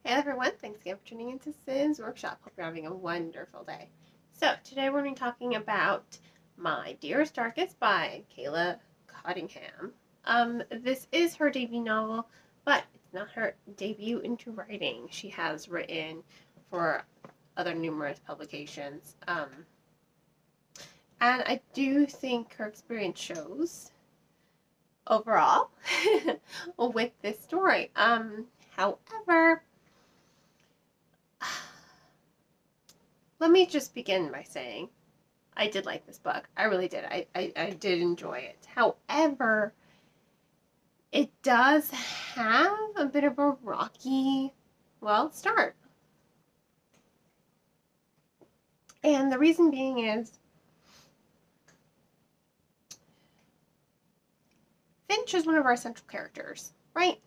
Hey everyone, thanks again for tuning into Sin's Workshop. Hope you're having a wonderful day. So, today we're going to be talking about My Dearest Darkest by Kayla Cottingham. This is her debut novel, but it's not her debut into writing. She has written for other numerous publications. And I do think her experience shows overall with this story. However, let me just begin by saying I did like this book. I really did. I did enjoy it. However, it does have a bit of a rocky, start. And the reason being is Finch is one of our central characters, right?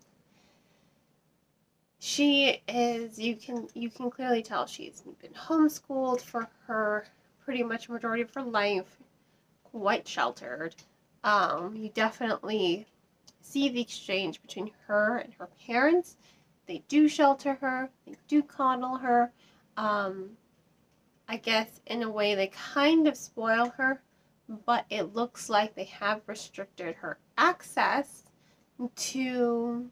She is, you can clearly tell she's been homeschooled for her pretty much majority of her life, quite sheltered. You definitely see the exchange between her and her parents. They do shelter her, they do coddle her. I guess in a way they kind of spoil her, but it looks like they have restricted her access to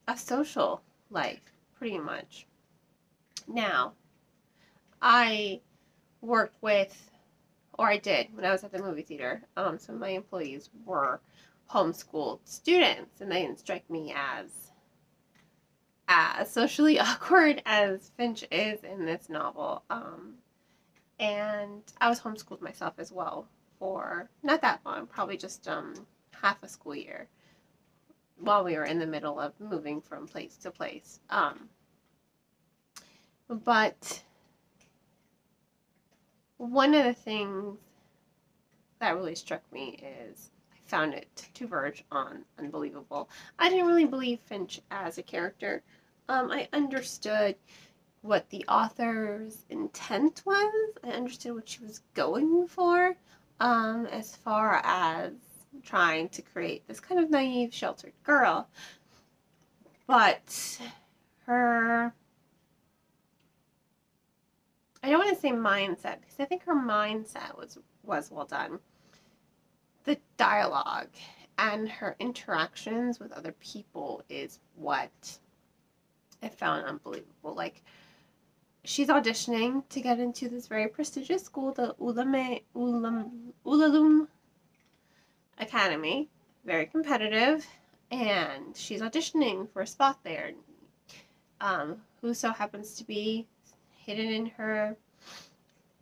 a social life, pretty much. Now, I work with, or I did when I was at the movie theater. Some of my employees were homeschooled students, and they didn't strike me as socially awkward as Finch is in this novel. And I was homeschooled myself as well for not that long, probably just half a school year while we were in the middle of moving from place to place. But one of the things that really struck me is I found it to verge on unbelievable. I didn't really believe Finch as a character. I understood what the author's intent was. I understood what she was going for, as far as trying to create this kind of naive, sheltered girl. But her, I don't want to say mindset, because I think her mindset was well done. The dialogue and her interactions with other people is what I found unbelievable. Like, she's auditioning to get into this very prestigious school, the Ulalum Academy, very competitive, and she's auditioning for a spot there. Who so happens to be hidden in her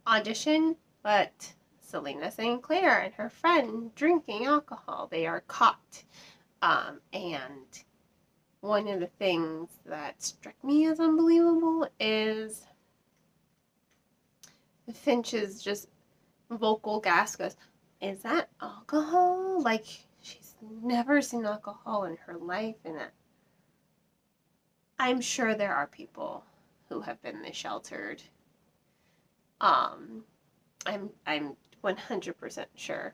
audition, but Selena St. Clair and her friend drinking alcohol. They are caught. And one of the things that struck me as unbelievable is Finch's just vocal gasp goes, "Is that alcohol?" Like, she's never seen alcohol in her life, and I'm sure there are people who have been this sheltered. I'm 100% sure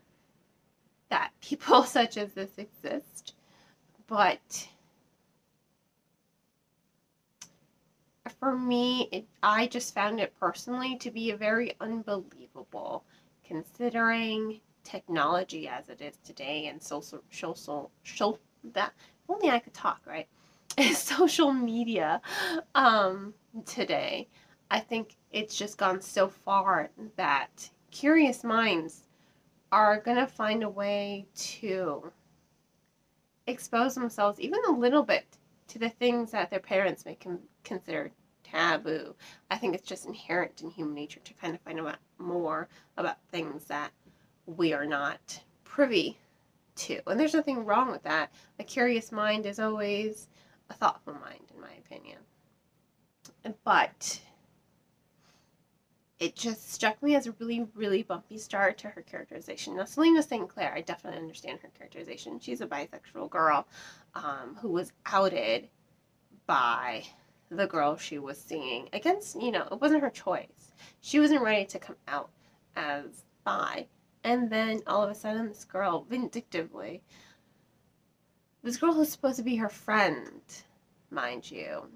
that people such as this exist, but for me, I just found it personally to be a very unbelievable, considering technology as it is today and social that only I could talk, right? Social media today. I think it's just gone so far that curious minds are gonna find a way to expose themselves even a little bit to the things that their parents may consider taboo. I think it's just inherent in human nature to kind of find out more about things that we are not privy to. And there's nothing wrong with that. A curious mind is always a thoughtful mind, in my opinion. But it just struck me as a really, really bumpy start to her characterization. Now, Selena St. Clair, I definitely understand her characterization. She's a bisexual girl who was outed by the girl she was seeing against, it wasn't her choice. She wasn't ready to come out as bi. And then all of a sudden, this girl, vindictively, this girl who's supposed to be her friend, mind you,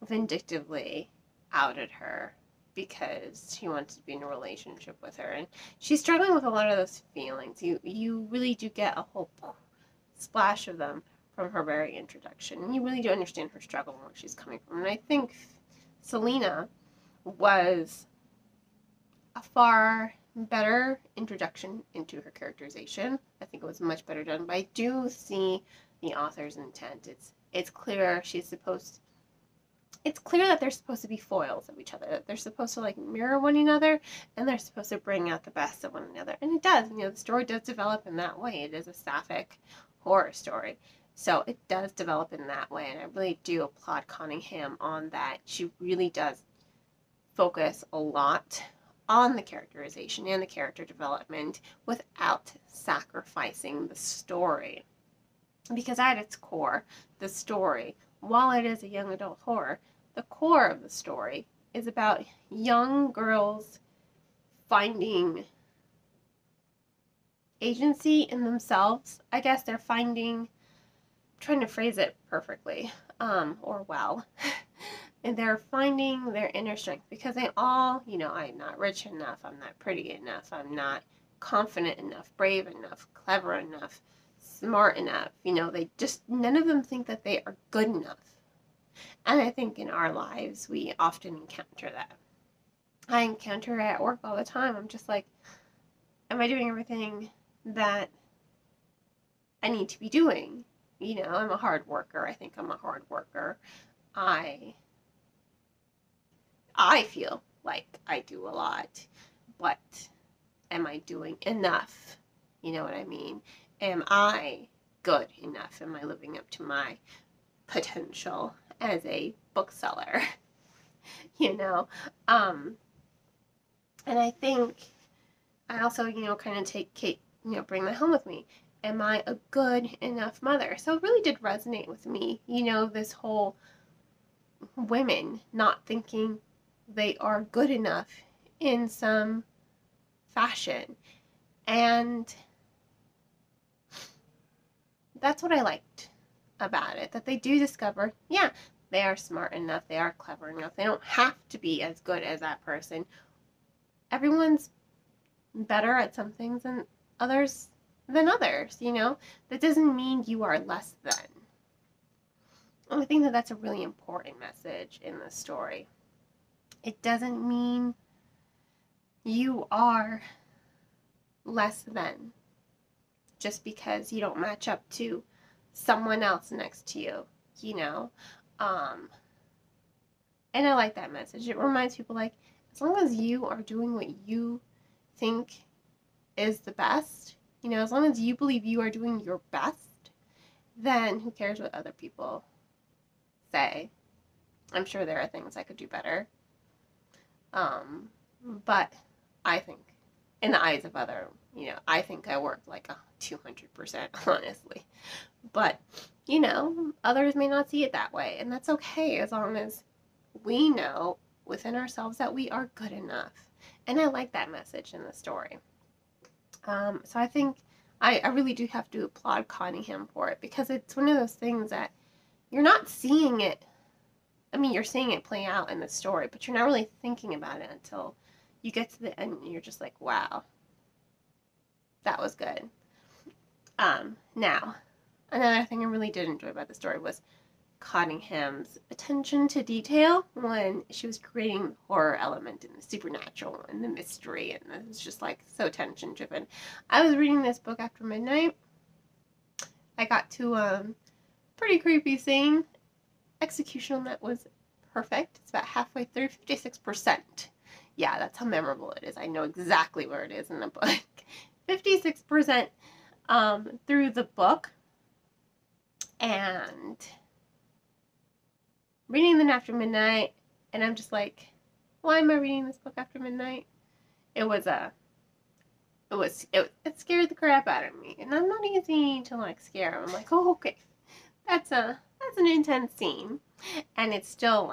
vindictively outed her because he wanted to be in a relationship with her. And she's struggling with a lot of those feelings. You really do get a whole splash of them from her very introduction. And you really do understand her struggle and where she's coming from. And I think Selena was a far better introduction into her characterization. I think it was much better done, but I do see the author's intent. It's clear it's clear that they're supposed to be foils of each other, that they're supposed to like mirror one another, and they're supposed to bring out the best of one another. And it does, the story does develop in that way. It is a sapphic horror story. So it does develop in that way, and I really do applaud Cunningham on that. She really does focus a lot on the characterization and the character development without sacrificing the story. Because at its core, the story, while it is a young adult horror, the core of the story is about young girls finding agency in themselves. I guess they're finding, I'm trying to phrase it perfectly, or well, and they're finding their inner strength because they all, I'm not rich enough, I'm not pretty enough, I'm not confident enough, brave enough, clever enough, smart enough, they just, none of them think that they are good enough. And I think in our lives, we often encounter that. I encounter it at work all the time. I'm just like, am I doing everything that I need to be doing? I'm a hard worker. I think I'm a hard worker. I feel like I do a lot, but am I doing enough? You know what I mean? Am I good enough? Am I living up to my potential as a bookseller? And I think I also, kind of take Kate, bring that home with me. Am I a good enough mother? So it really did resonate with me, this whole women not thinking they are good enough in some fashion. And that's what I liked about it, that they do discover, yeah, they are smart enough, they are clever enough, they don't have to be as good as that person. Everyone's better at some things than others. That doesn't mean you are less than. And I think that that's a really important message in this story. It doesn't mean you are less than just because you don't match up to someone else next to you, and I like that message. It reminds people, like, as long as you are doing what you think is the best, as long as you believe you are doing your best, then who cares what other people say? I'm sure there are things I could do better. But I think, in the eyes of other, I think I work like 200%, honestly. But, others may not see it that way, and that's okay as long as we know within ourselves that we are good enough. And I like that message in the story. So I think I really do have to applaud Cunningham for it, because it's one of those things that you're not seeing it. I mean, you're seeing it play out in the story, but you're not really thinking about it until you get to the end and you're just like, wow, that was good. Now, another thing I really did enjoy about the story was Cunningham's attention to detail when she was creating the horror element and the supernatural and the mystery, and it was just like so tension driven. I was reading this book after midnight. I got to a pretty creepy scene. Execution on that was perfect. It's about halfway through, 56%. Yeah, that's how memorable it is. I know exactly where it is in the book. 56% through the book, and reading them after midnight, and I'm just like, why am I reading this book after midnight? It scared the crap out of me, and I'm not easy to like scare. I'm like, oh, okay, that's an intense scene, and it's still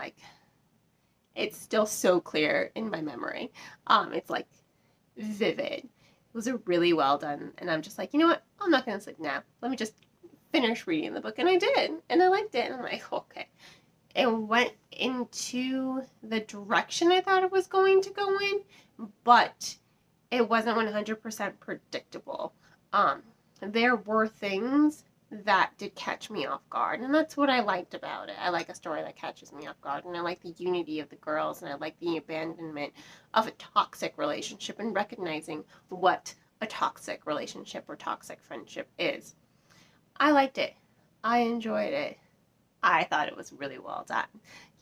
so clear in my memory. It's like vivid. It was a really well done, and I'm just like, you know what? I'm not gonna sleep now. Let me just finish reading the book, and I did, and I liked it, and I'm like, okay. it went into the direction I thought it was going to go in, but it wasn't 100% predictable. There were things that did catch me off guard, and that's what I liked about it. I like a story that catches me off guard, and I like the unity of the girls, and I like the abandonment of a toxic relationship and recognizing what a toxic relationship or toxic friendship is. I liked it. I enjoyed it. I thought it was really well done.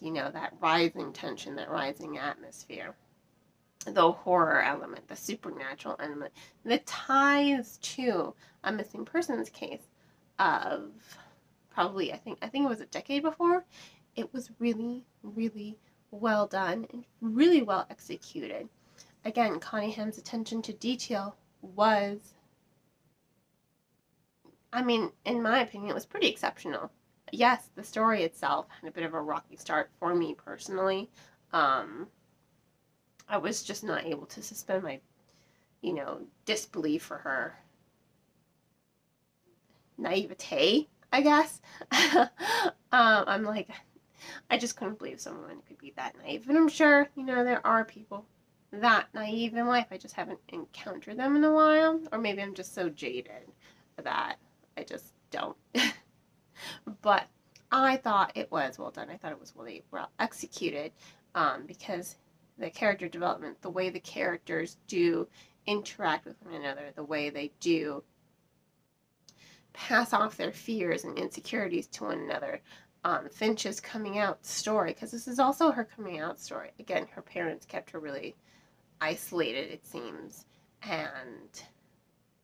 You know, that rising tension, that rising atmosphere, the horror element, the supernatural element, the ties to a missing persons case of probably, I think it was a decade before. It was really, really well done and really well executed. Again, Connie Ham's attention to detail was, I mean, in my opinion, it was pretty exceptional. Yes, the story itself had a bit of a rocky start for me personally. I was just not able to suspend my, disbelief for her naivete, I guess. I'm like, I just couldn't believe someone could be that naive. And I'm sure, there are people that naive in life. I just haven't encountered them in a while. Or maybe I'm just so jaded that I just don't. But I thought it was well done. I thought it was really well executed, because the character development, the way the characters do interact with one another, the way they do pass off their fears and insecurities to one another. Finch's coming out story, because this is also her coming out story. Again, her parents kept her really isolated, it seems, and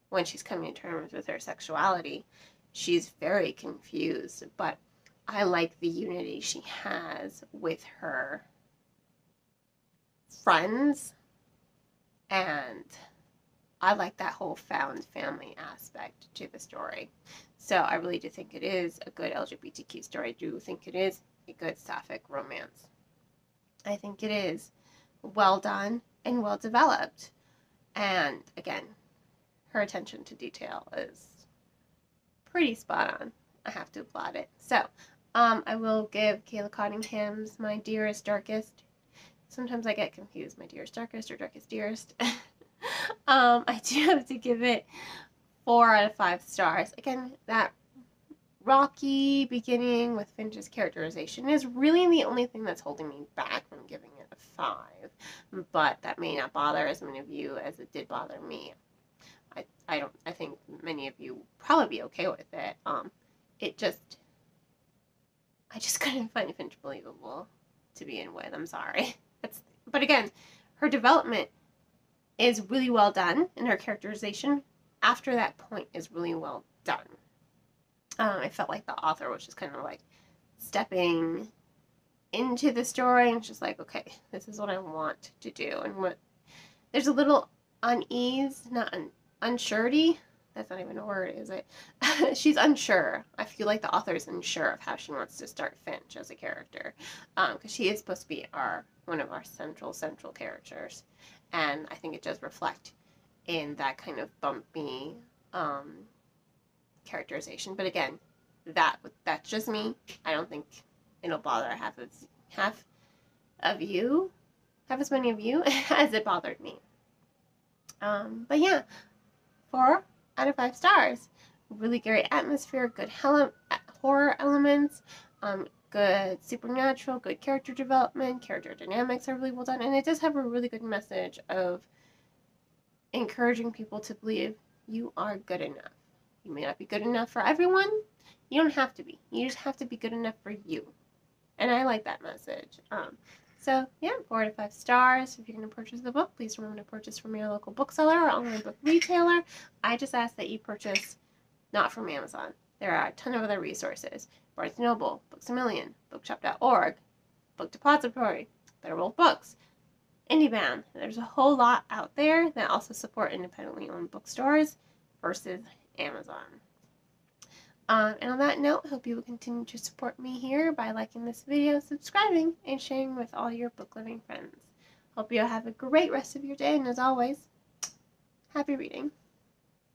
when she's coming to terms with her sexuality, she's very confused, but I like the unity she has with her friends, and I like that whole found family aspect to the story. So I really do think it is a good LGBTQ story. I do think it is a good sapphic romance. I think it is well done and well developed. And again, her attention to detail is pretty spot on. I have to applaud it. So, I will give Kayla Cottingham's My Dearest Darkest. Sometimes I get confused, My Dearest Darkest or Darkest Dearest. I do have to give it 4 out of 5 stars. Again, that rocky beginning with Finch's characterization is really the only thing that's holding me back from giving it a 5. But that may not bother as many of you as it did bother me. I think many of you will probably be okay with it. I just couldn't find Finch believable to begin with. I'm sorry. But again, her development is really well done, and her characterization after that point is really well done. I felt like the author was just kind of like stepping into the story and just like, okay, this is what I want to do. And there's a little unease, not unsurety. That's not even a word, is it? She's unsure. I feel like the author is unsure of how she wants to start Finch as a character, because she is supposed to be one of our central characters, and I think it does reflect in that kind of bumpy characterization. But again, that's just me. I don't think it'll bother half as many of you as it bothered me. But yeah, 4 out of 5 stars. Really great atmosphere, good horror elements, good supernatural, good character development, character dynamics are really well done, and it does have a really good message of encouraging people to believe you are good enough. You may not be good enough for everyone. You don't have to be. You just have to be good enough for you. And I like that message. So yeah, 4 out of 5 stars. If you're going to purchase the book, please remember to purchase from your local bookseller or online book retailer. I just ask that you purchase not from Amazon. There are a ton of other resources. Barnes & Noble, Books A Million, bookshop.org, Book Depository, Better World Books, IndieBound. There's a whole lot out there that also support independently owned bookstores versus Amazon. And on that note, I hope you will continue to support me here by liking this video, subscribing, and sharing with all your book-loving friends. Hope you have a great rest of your day, and as always, happy reading.